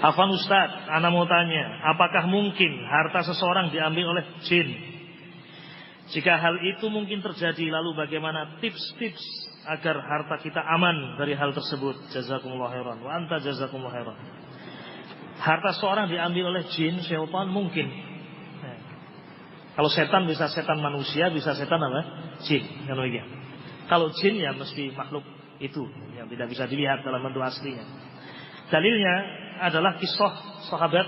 Afwan Ustaz, ana mau tanya, apakah mungkin harta seseorang diambil oleh jin? Jika hal itu mungkin terjadi, lalu bagaimana tips-tips agar harta kita aman dari hal tersebut? Jazakumullah khairan wa anta jazakumullah khairan. Harta seorang diambil oleh jin, syaitan mungkin. Kalau setan bisa setan manusia, bisa setan apa? Jin. Kalau jin ya mesti makhluk itu yang tidak bisa dilihat dalam bentuk aslinya. Dalilnya adalah kisah sahabat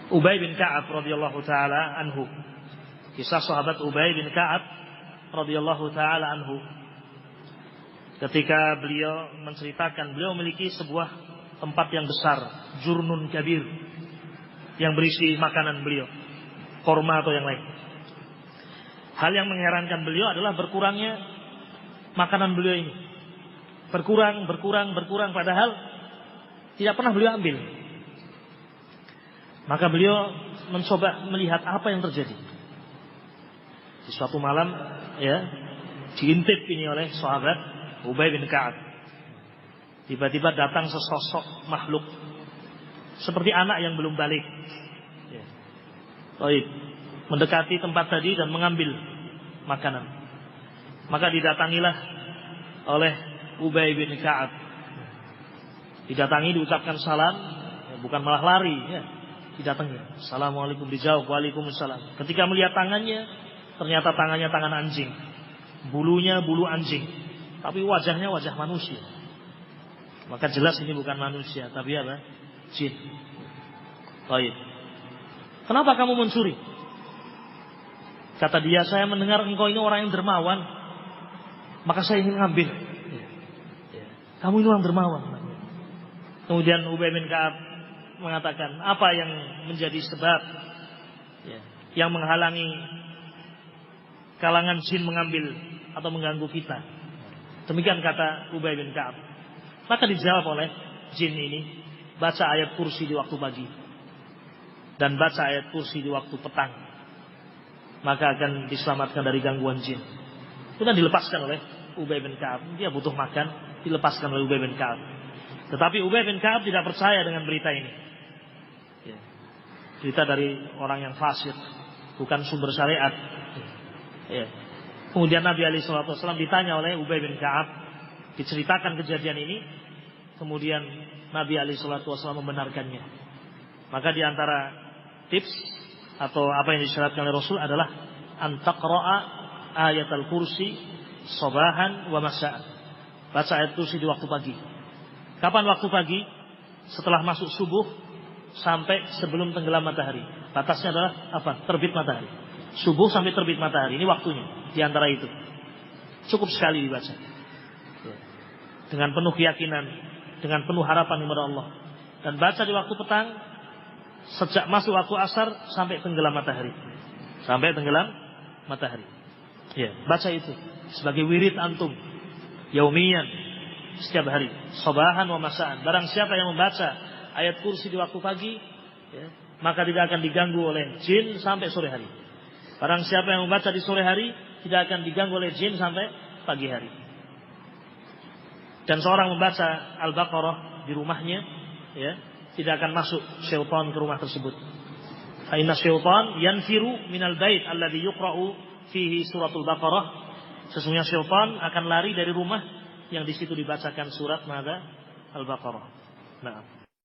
Ubay bin Ka'ab radhiyallahu taala anhu. Kisah sahabat Ubay bin Ka'ab radhiyallahu taala anhu. Ketika beliau menceritakan beliau memiliki sebuah tempat yang besar, jurnun kabir, yang berisi makanan beliau, korma atau yang lain. Hal yang mengherankan beliau adalah berkurangnya makanan beliau ini. Berkurang, padahal tidak pernah beliau ambil. Maka beliau mencoba melihat apa yang terjadi. Di suatu malam, ya, diintip ini oleh sahabat Ubay bin Ka'ab. Tiba-tiba datang sesosok makhluk seperti anak yang belum balik. Ya. Baik, mendekati tempat tadi dan mengambil makanan. Maka didatangilah oleh Ubay bin Ka'ab. Didatangi, diucapkan salam, bukan malah lari, ya. Didatangi, assalamualaikum, dijawab waalaikumsalam. Ketika melihat tangannya, ternyata tangannya tangan anjing, bulunya bulu anjing, tapi wajahnya wajah manusia. Maka jelas ini bukan manusia, tapi apa? Jin. Baik. Kenapa kamu mencuri? Kata dia, saya mendengar engkau ini orang yang dermawan, maka saya ingin ngambil. Kamu ini orang dermawan. Kemudian Ubay bin Ka'ab mengatakan, apa yang menjadi sebab yang menghalangi kalangan jin mengambil atau mengganggu kita? Demikian kata Ubay bin Ka'ab. Maka dijawab oleh jin ini, baca ayat kursi di waktu pagi dan baca ayat kursi di waktu petang, maka akan diselamatkan dari gangguan jin. Kemudian dilepaskan oleh Ubay bin Ka'ab. Dia butuh makan, dilepaskan oleh Ubay bin Ka'ab. Tetapi Ubay bin Ka'ab tidak percaya dengan berita ini. Berita dari orang yang fasik, bukan sumber syariat. Kemudian Nabi SAW ditanya oleh Ubay bin Ka'ab, diceritakan kejadian ini. Kemudian Nabi SAW membenarkannya. Maka di antara tips atau apa yang disyaratkan oleh Rasul adalah antaqra'a ayat al-kursi sabahan wa masa'an. Baca ayat kursi di waktu pagi. Kapan waktu pagi? Setelah masuk subuh sampai sebelum tenggelam matahari. Batasnya adalah apa? Terbit matahari. Subuh sampai terbit matahari. Ini waktunya. Di antara itu cukup sekali dibaca. Dengan penuh keyakinan, dengan penuh harapan kepada Allah. Dan baca di waktu petang sejak masuk waktu asar sampai tenggelam matahari. Sampai tenggelam matahari. Ya, baca itu sebagai wirid antum yaumiyan, setiap hari, sabahan wa masaan. Barang siapa yang membaca ayat kursi di waktu pagi, maka tidak akan diganggu oleh jin sampai sore hari. Barang siapa yang membaca di sore hari, tidak akan diganggu oleh jin sampai pagi hari. Dan seorang membaca Al-Baqarah di rumahnya, tidak akan masuk syaitan ke rumah tersebut. Fa inna syaitan yanfiru minal bait alladhi yuqra'u fihi suratul Baqarah. Sesungguhnya syaitan akan lari dari rumah yang di situ dibacakan surat Al-Baqarah. Nah.